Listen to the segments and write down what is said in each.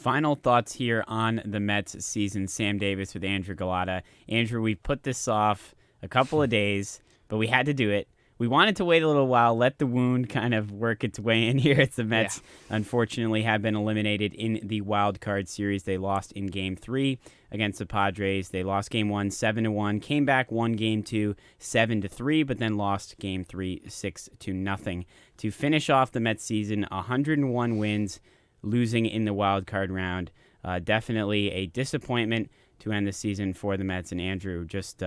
Final thoughts here on the Mets season. Sam Davis with Andrew Gullotta. Andrew, we put this off a couple of days, but we had to do it. We wanted to wait a little while, let the wound kind of work its way in here as the Mets, unfortunately, have been eliminated in the wild card series. They lost in Game 3 against the Padres. They lost Game 1 7-1, came back, won Game 2 7-3, but then lost Game 3 6-0. To finish off the Mets season, 101 wins, losing in the wild card round. Definitely a disappointment to end the season for the Mets. And Andrew, just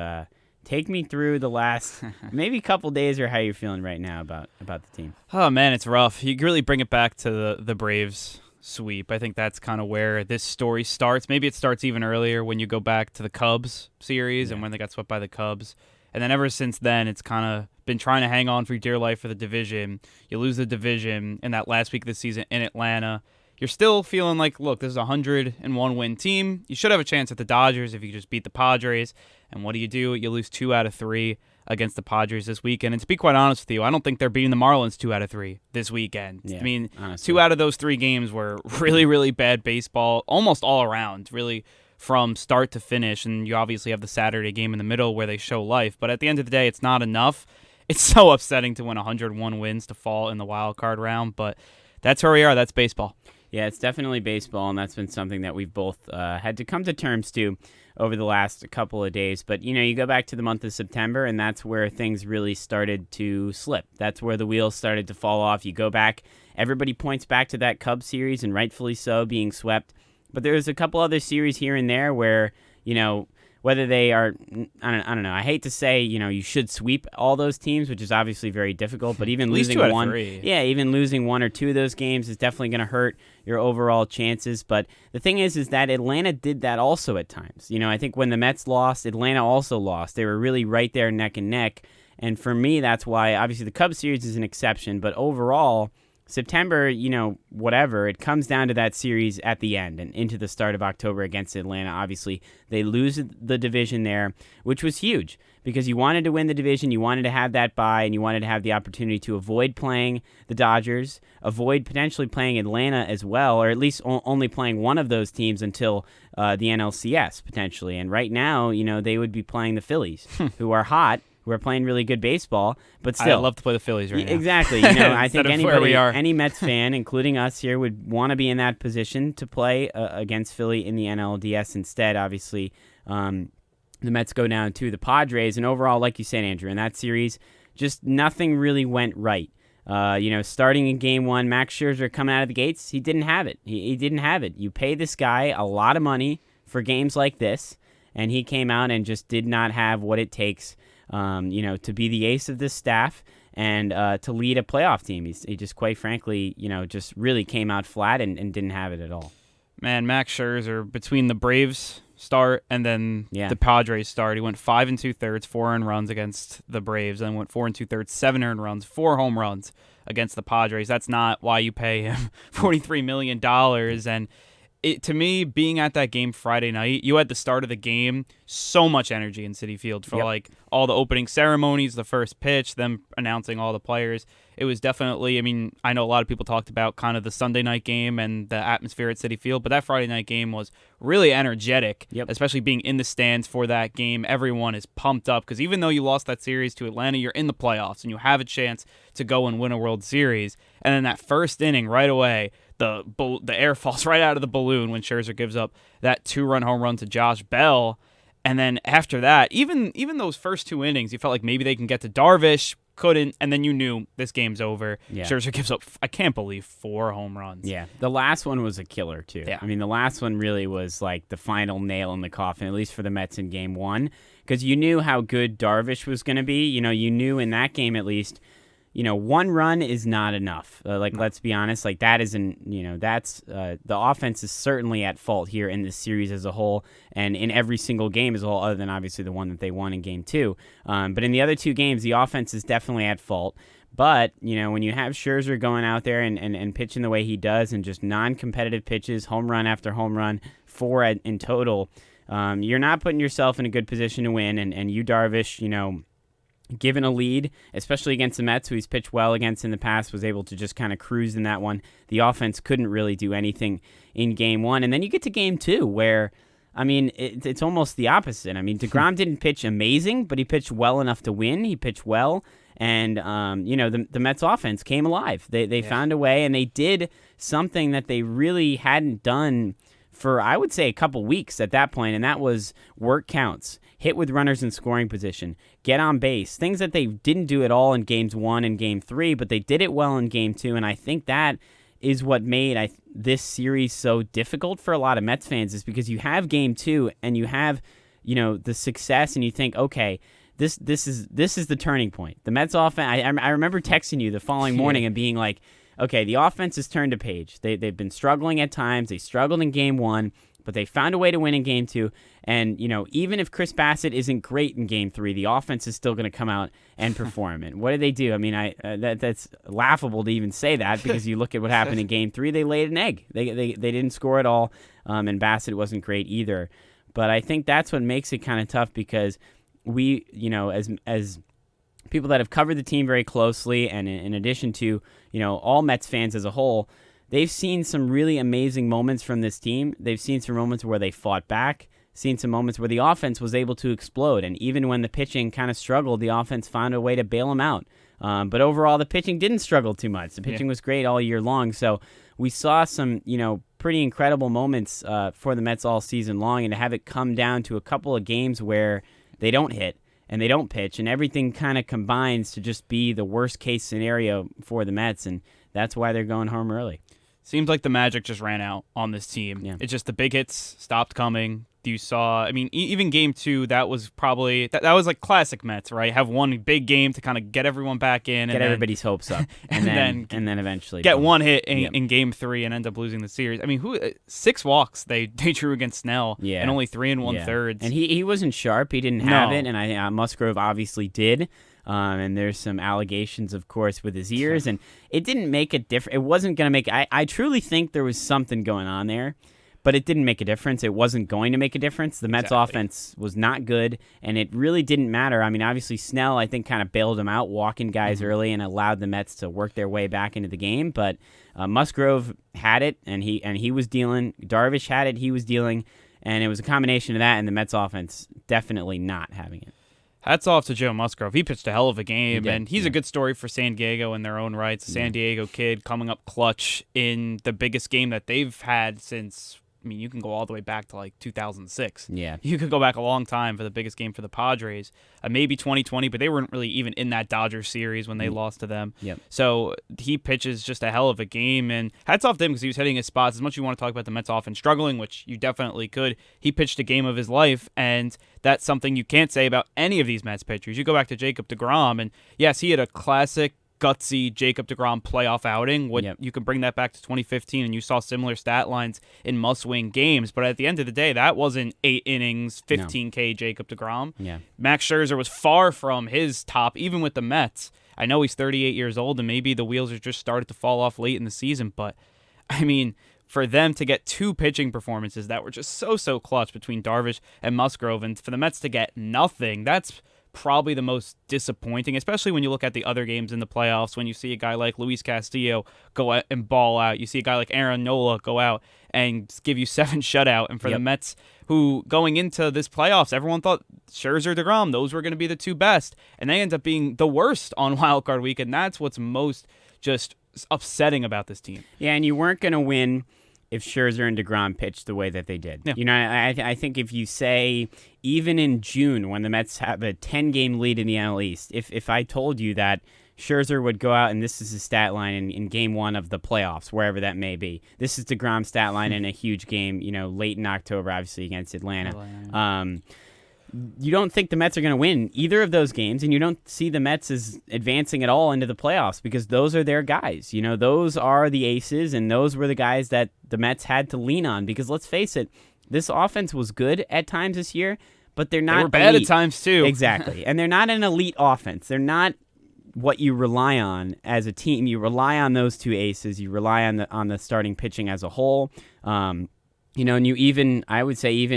take me through the last maybe couple days or how you're feeling right now about the team. Oh, man, it's rough. You really bring it back to the Braves sweep. I think that's kind of where this story starts. Maybe it starts even earlier when you go back to the Cubs series and when they got swept by the Cubs. And then ever since then, it's kind of been trying to hang on for dear life for the division. You lose the division in that last week of the season in Atlanta. You're still feeling like, look, this is a 101-win team. You should have a chance at the Dodgers if you just beat the Padres. And what do? You lose 2 out of 3 against the Padres this weekend. And to be quite honest with you, I don't think they're beating the Marlins 2 out of 3 this weekend. Yeah, I mean, honestly. 2 out of those 3 games were really, really bad baseball, almost all around, really from start to finish. And you obviously have the Saturday game in the middle where they show life. But at the end of the day, it's not enough. It's so upsetting to win 101 wins to fall in the wild card round. But that's where we are. That's baseball. Yeah, it's definitely baseball, and that's been something that we've both had to come to terms to over the last couple of days. But, you go back to the month of September, and that's where things really started to slip. That's where the wheels started to fall off. You go back, everybody points back to that Cubs series, and rightfully so, being swept. But there's a couple other series here and there where, whether they are, I don't know. I hate to say, you should sweep all those teams, which is obviously very difficult. But even losing one, even losing 1 or 2 of those games is definitely going to hurt your overall chances. But the thing is that Atlanta did that also at times. I think when the Mets lost, Atlanta also lost. They were really right there neck and neck. And for me, that's why obviously the Cubs series is an exception. But overall, September, whatever, it comes down to that series at the end and into the start of October against Atlanta. Obviously, they lose the division there, which was huge because you wanted to win the division, you wanted to have that bye, and you wanted to have the opportunity to avoid playing the Dodgers, avoid potentially playing Atlanta as well, or at least only playing one of those teams until the NLCS, potentially. And right now, they would be playing the Phillies, who are hot, who are playing really good baseball, but still. I'd love to play the Phillies right now. Exactly. I think any Mets fan, fan, including us here, would want to be in that position to play against Philly in the NLDS instead. Obviously, the Mets go down to the Padres, and overall, like you said, Andrew, in that series, just nothing really went right. Starting in Game 1, Max Scherzer coming out of the gates, he didn't have it. He didn't have it. You pay this guy a lot of money for games like this, and he came out and just did not have what it takes to be the ace of this staff and to lead a playoff team. He just, quite frankly, just really came out flat and didn't have it at all. Man, Max Scherzer, between the Braves start and then the Padres start, he went 5 2/3, 4 earned runs against the Braves, and went 4 2/3, 7 earned runs, 4 home runs against the Padres. That's not why you pay him $43 million. And to me, being at that game Friday night, you had the start of the game, so much energy in Citi Field for all the opening ceremonies, the first pitch, them announcing all the players. It was definitely, I know a lot of people talked about kind of the Sunday night game and the atmosphere at Citi Field, but that Friday night game was really energetic, especially being in the stands for that game. Everyone is pumped up because even though you lost that series to Atlanta, you're in the playoffs and you have a chance to go and win a World Series. And then that first inning right away, the air falls right out of the balloon when Scherzer gives up that 2-run home run to Josh Bell. And then after that, even those first 2 innings, you felt like maybe they can get to Darvish, couldn't, and then you knew this game's over. Yeah. Scherzer gives up, I can't believe, 4 home runs. Yeah, the last one was a killer, too. Yeah. The last one really was like the final nail in the coffin, at least for the Mets in Game 1, because you knew how good Darvish was going to be. You knew in that game at least, 1 run is not enough. Let's be honest. That isn't, that's the offense is certainly at fault here in this series as a whole, and in every single game as a whole, other than obviously the one that they won in Game 2. But in the other 2 games, the offense is definitely at fault. But, when you have Scherzer going out there and pitching the way he does, and just non-competitive pitches, home run after home run, 4 in total, you're not putting yourself in a good position to win. And you, Darvish, given a lead, especially against the Mets, who he's pitched well against in the past, was able to just kind of cruise in that one. The offense couldn't really do anything in Game 1. And then you get to Game 2, where, I mean, it's almost the opposite. I mean, DeGrom didn't pitch amazing, but he pitched well enough to win. He pitched well. And, the Mets offense came alive. They found a way, and they did something that they really hadn't done for, I would say, a couple weeks at that point, and that was work counts, hit with runners in scoring position, get on base, things that they didn't do at all in Games 1 and Game 3, but they did it well in Game 2, and I think that is what made this series so difficult for a lot of Mets fans, is because you have Game 2 and you have, the success, and you think, okay, this is the turning point. The Mets offense, I remember texting you the following morning and being like, okay, the offense has turned a page. They've been struggling at times. They struggled in Game 1, but they found a way to win in Game 2. And, even if Chris Bassett isn't great in Game 3, the offense is still going to come out and perform. And what did they do? I mean, that's laughable to even say that, because you look at what happened in Game 3, they laid an egg. They didn't score at all, and Bassett wasn't great either. But I think that's what makes it kind of tough, because we, as people that have covered the team very closely, and in addition to, all Mets fans as a whole, they've seen some really amazing moments from this team. They've seen some moments where they fought back, seen some moments where the offense was able to explode, and even when the pitching kind of struggled, the offense found a way to bail them out. But overall, the pitching didn't struggle too much. The pitching was great all year long, so we saw some, pretty incredible moments for the Mets all season long, and to have it come down to a couple of games where they don't hit and they don't pitch, and everything kind of combines to just be the worst case scenario for the Mets, and that's why they're going home early. Seems like the magic just ran out on this team. Yeah. It's just the big hits stopped coming. You saw, I mean, even Game 2, that was probably, that was like classic Mets, right? Have one big game to kind of get everyone back in. Get everybody's hopes up. And then eventually. Get one hit in Game 3 and end up losing the series. I mean, 6 walks they drew against Snell. Yeah. And only 3 1/3. And he wasn't sharp. He didn't have it. And Musgrove obviously did. And there's some allegations, of course, with his ears. And it didn't make a difference. It wasn't going to make, I truly think there was something going on there. But it didn't make a difference. It wasn't going to make a difference. The Mets offense was not good, and it really didn't matter. I mean, obviously, Snell, I think, kind of bailed him out, walking guys early, and allowed the Mets to work their way back into the game. But Musgrove had it, and he was dealing. Darvish had it, he was dealing. And it was a combination of that and the Mets offense definitely not having it. Hats off to Joe Musgrove. He pitched a hell of a game, and he's a good story for San Diego in their own rights. A San Diego kid coming up clutch in the biggest game that they've had since... I mean, you can go all the way back to like 2006. Yeah. You could go back a long time for the biggest game for the Padres. Maybe 2020, but they weren't really even in that Dodgers series when they lost to them. Yep. So he pitches just a hell of a game, and hats off to him because he was hitting his spots. As much as you want to talk about the Mets offense struggling, which you definitely could, he pitched a game of his life, and that's something you can't say about any of these Mets pitchers. You go back to Jacob deGrom, and yes, he had a classic gutsy Jacob deGrom playoff outing. You can bring that back to 2015, and you saw similar stat lines in must-win games. But at the end of the day, that wasn't 8 innings, 15K Jacob deGrom. Yeah. Max Scherzer was far from his top, even with the Mets. I know he's 38 years old, and maybe the wheels have just started to fall off late in the season, but, I mean, for them to get 2 pitching performances that were just so clutch between Darvish and Musgrove, and for the Mets to get nothing, that's probably the most disappointing, especially when you look at the other games in the playoffs, when you see a guy like Luis Castillo go out and ball out. You see a guy like Aaron Nola go out and give you 7 shutout. And for the Mets, who going into this playoffs, everyone thought Scherzer, DeGrom, those were going to be the 2 best. And they end up being the worst on Wild Card Week. And that's what's most just upsetting about this team. Yeah, and you weren't going to win if Scherzer and DeGrom pitched the way that they did. Yeah. You know, I think if you say, even in June, when the Mets have a 10-game lead in the NL East, if I told you that Scherzer would go out, and this is his stat line in Game 1 of the playoffs, wherever that may be. This is DeGrom's stat line in a huge game, late in October, obviously, against Atlanta. You don't think the Mets are going to win either of those games, and you don't see the Mets as advancing at all into the playoffs because those are their guys. Those are the aces, and those were the guys that the Mets had to lean on because, let's face it, this offense was good at times this year, but they're not They were bad elite. at times, too. Exactly, and they're not an elite offense. They're not what you rely on as a team. You rely on those 2 aces. You rely on the starting pitching as a whole. And I would say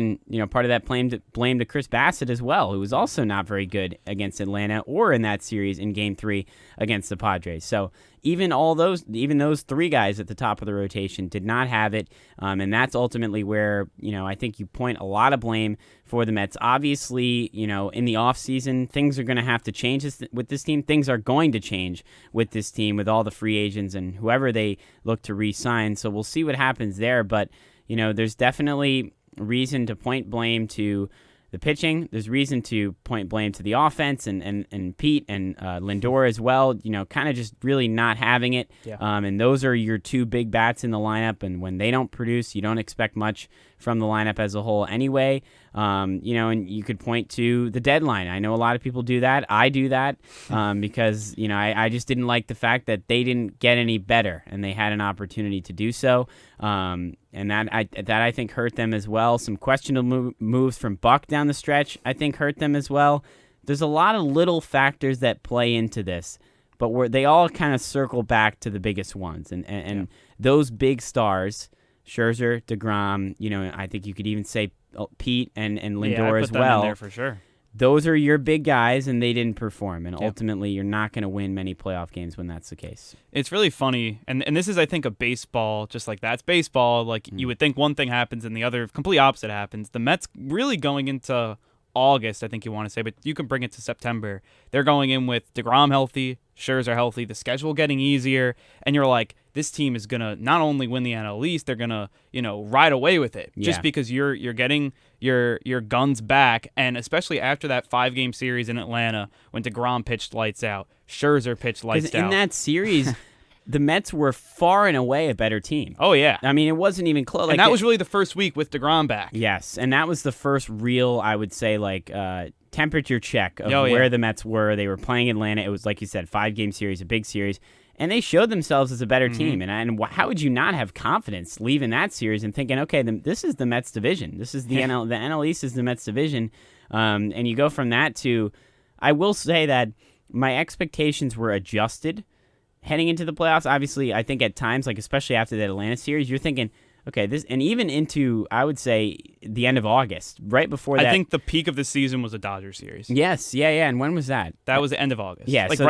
part of that blame to Chris Bassett as well, who was also not very good against Atlanta or in that series in Game 3 against the Padres. So even those three guys at the top of the rotation did not have it, and that's ultimately where I think you point a lot of blame for the Mets. Obviously, in the offseason, things are going to have to change with this team. Things are going to change with this team with all the free agents and whoever they look to re-sign. So we'll see what happens there, but there's definitely reason to point blame to the pitching. There's reason to point blame to the offense and Pete and Lindor as well, kind of just really not having it. Yeah. And those are your two big bats in the lineup. And when they don't produce, you don't expect much from the lineup as a whole anyway. And you could point to the deadline. I know a lot of people do that. I do that because, I just didn't like the fact that they didn't get any better and they had an opportunity to do so. And that I think hurt them as well. Some questionable moves from Buck down the stretch I think hurt them as well. There's a lot of little factors that play into this, but they all kind of circle back to the biggest ones. And those big stars, Scherzer, DeGrom, I think you could even say Pete and Lindor as well. Them in there for sure. Those are your big guys, and they didn't perform. And ultimately, you're not going to win many playoff games when that's the case. It's really funny. And this is, I think, a baseball, just like that's baseball. Like, you would think one thing happens and the other complete opposite happens. The Mets really going into August, I think you want to say, but you can bring it to September. They're going in with DeGrom healthy, Scherzer healthy, the schedule getting easier, and you're like, this team is going to not only win the NL East, they're going to, ride away with it just because you're getting your guns back. And especially after that 5-game series in Atlanta when DeGrom pitched lights out, Scherzer pitched lights out. In that series, the Mets were far and away a better team. Oh, yeah. I mean, it wasn't even close. And that was really the first week with DeGrom back. Yes, and that was the first real, I would say, temperature check of where the Mets were. They were playing Atlanta. It was, like you said, 5-game series, a big series. And they showed themselves as a better team. And how would you not have confidence leaving that series and thinking, okay, this is the Mets division. This is the NL East is the Mets division. And you go from that to, I will say that my expectations were adjusted heading into the playoffs. Obviously, I think at times, especially after that Atlanta series, you're thinking, okay, and even into, I would say, the end of August, right before that. I think the peak of the season was the Dodgers series. Yes, yeah. And when was that? That was the end of August. Yeah, it was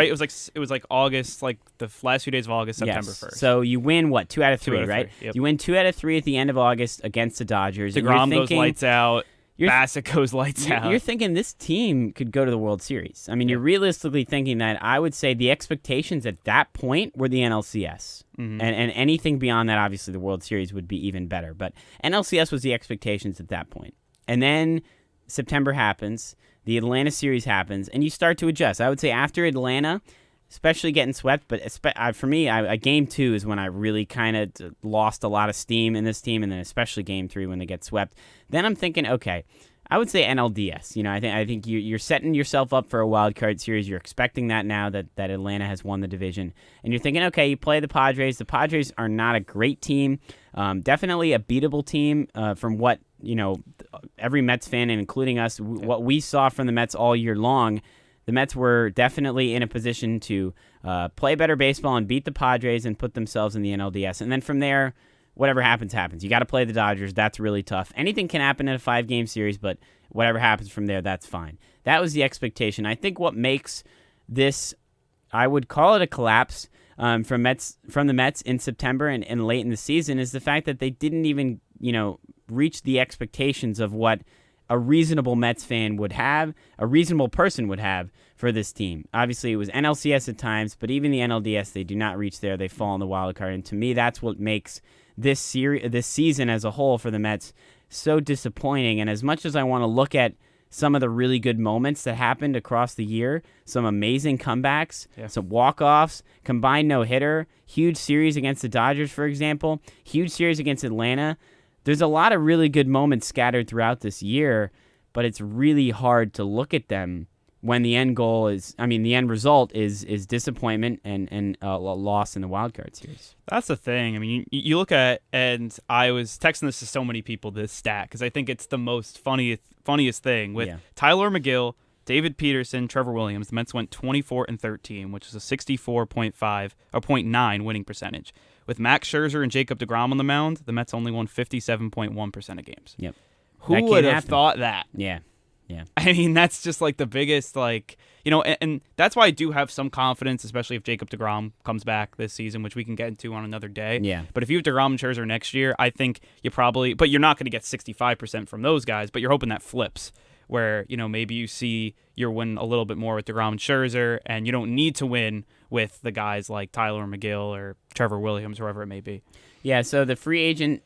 like August, the last few days of August, September 1st. So you win 2 out of 3, right? 3, yep. You win 2 out of 3 at the end of August against the Dodgers. DeGrom goes lights out. Bassett goes lights out. You're thinking this team could go to the World Series. I mean, you're realistically thinking that. I would say the expectations at that point were the NLCS. And anything beyond that, obviously, the World Series would be even better. But NLCS was the expectations at that point. And then September happens, the Atlanta series happens, and you start to adjust. I would say after Atlanta, especially getting swept, but for me, Game 2 is when I really kind of lost a lot of steam in this team, and then especially Game 3 when they get swept. Then I'm thinking, okay, I would say NLDS. I think you're setting yourself up for a wild card series. You're expecting that now that Atlanta has won the division, and you're thinking, okay, you play the Padres. The Padres are not a great team, definitely a beatable team from what every Mets fan, and including us, what we saw from the Mets all year long. The Mets were definitely in a position to play better baseball and beat the Padres and put themselves in the NLDS. And then from there, whatever happens, happens. You got to play the Dodgers. That's really tough. Anything can happen in a 5-game series, but whatever happens from there, that's fine. That was the expectation. I think what makes this, I would call it a collapse from the Mets in September and late in the season, is the fact that they didn't even reach the expectations of what a reasonable Mets fan would have, a reasonable person would have for this team. Obviously, it was NLCS at times, but even the NLDS, they do not reach there. They fall in the wild card, and to me, that's what makes this season as a whole for the Mets so disappointing. And as much as I want to look at some of the really good moments that happened across the year, some amazing comebacks, some walk-offs, combined no-hitter, huge series against the Dodgers, for example, huge series against Atlanta. There's a lot of really good moments scattered throughout this year, but it's really hard to look at them when the end result is disappointment and a loss in the wild card series. That's the thing. I mean, you look at, and I was texting this to so many people, this stat, because I think it's the most funniest thing with Tyler McGill, David Peterson, Trevor Williams, the Mets went 24-13, which is a 64.5 or .9 winning percentage. With Max Scherzer and Jacob deGrom on the mound, the Mets only won 57.1% of games. Yep. Who would have thought that? Yeah. Yeah. I mean, that's just like the biggest, and that's why I do have some confidence, especially if Jacob deGrom comes back this season, which we can get into on another day. Yeah. But if you have deGrom and Scherzer next year, I think but you're not going to get 65% from those guys, but you're hoping that flips, where, maybe you see you're winning a little bit more with deGrom and Scherzer, and you don't need to win with the guys like Tyler McGill or Trevor Williams, whoever it may be. Yeah, so the free agent,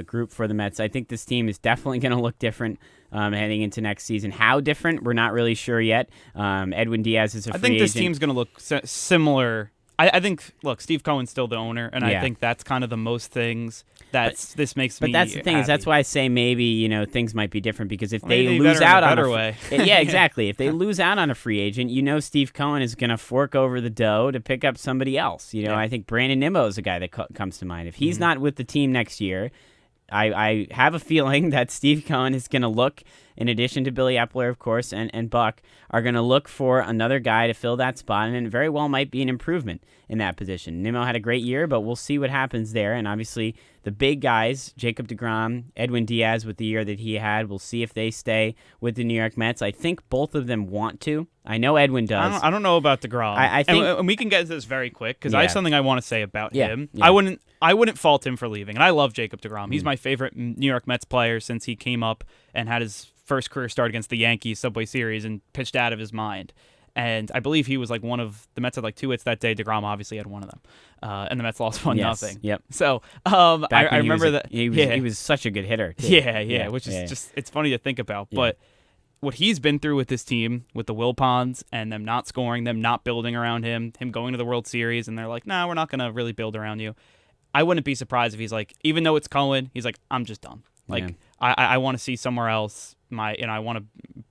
group for the Mets, I think this team is definitely going to look different heading into next season. How different, we're not really sure yet. Edwin Diaz is a free agent. I think this team's going to look similar. I think, Steve Cohen's still the owner, and I think that's kind of the most things this makes me. But that's the thing happy. Is that's why I say maybe things might be different, because if maybe they lose out on a way. Yeah, exactly. If they lose out on a free agent, Steve Cohen is going to fork over the dough to pick up somebody else. I think Brandon Nimmo is a guy that comes to mind. If he's not with the team next year, I have a feeling that Steve Cohen is going to look, in addition to Billy Epler, of course, and Buck, are going to look for another guy to fill that spot, and it very well might be an improvement in that position. Nimmo had a great year, but we'll see what happens there. And obviously, the big guys, Jacob deGrom, Edwin Diaz, with the year that he had, we'll see if they stay with the New York Mets. I think both of them want to. I know Edwin does. I don't know about deGrom. I think, and we can get to this very quick, because I have something I want to say about him. Yeah. I wouldn't fault him for leaving, and I love Jacob deGrom. He's my favorite New York Mets player since he came up and had his first career start against the Yankees Subway Series and pitched out of his mind. And I believe he was one of the Mets had 2 hits that day. deGrom obviously had one of them, and the Mets lost 1-0. Yep. So I remember that he was such a good hitter. Too. Yeah, which is just it's funny to think about. Yeah. But what he's been through with this team, with the Wilpons and them not scoring, them not building around him going to the World Series, and they're like, "Nah, we're not going to really build around you." I wouldn't be surprised if he's even though it's Cohen, he's I'm just done. I want to see somewhere else. I want to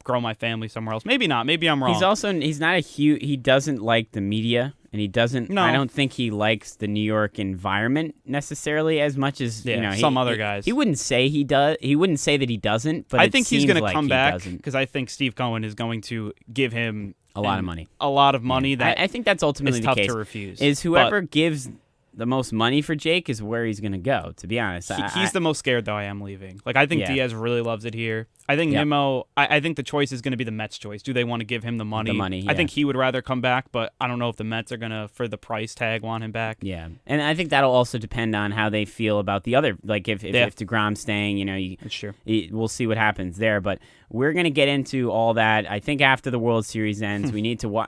grow my family somewhere else. Maybe not. Maybe I'm wrong. He's not a huge. He doesn't like the media, and he doesn't. No. I don't think he likes the New York environment necessarily as much as some other guys. He wouldn't say he does. He wouldn't say that he doesn't. But I think he's going to come back, because I think Steve Cohen is going to give him a lot of money. A lot of money that I think that's ultimately the case. To refuse. Is whoever gives the most money for Jake is where he's going to go, to be honest. He's the most scared, though, I am leaving. I think Diaz really loves it here. I think Nimmo, I think the choice is going to be the Mets' choice. Do they want to give him the money? I think he would rather come back, but I don't know if the Mets are going to, for the price tag, want him back. Yeah, and I think that'll also depend on how they feel about the other, if deGrom's staying, That's true. We'll see what happens there, but we're going to get into all that. I think after the World Series ends, we need to,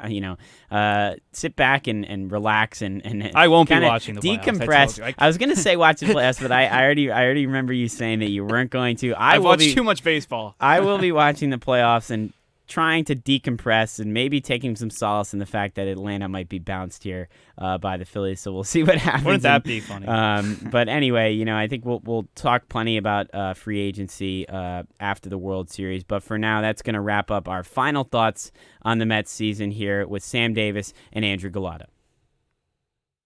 sit back and relax and I won't be watching the playoffs. Decompress. I was going to say watch the playoffs, but I already remember you saying that you weren't going to. I've watched too much baseball. I will be watching the playoffs and trying to decompress and maybe taking some solace in the fact that Atlanta might be bounced here by the Phillies. So we'll see what happens. Wouldn't that be funny? But anyway, I think we'll talk plenty about free agency after the World Series. But for now, that's going to wrap up our final thoughts on the Mets season here with Sam Davis and Andrew Gullotta.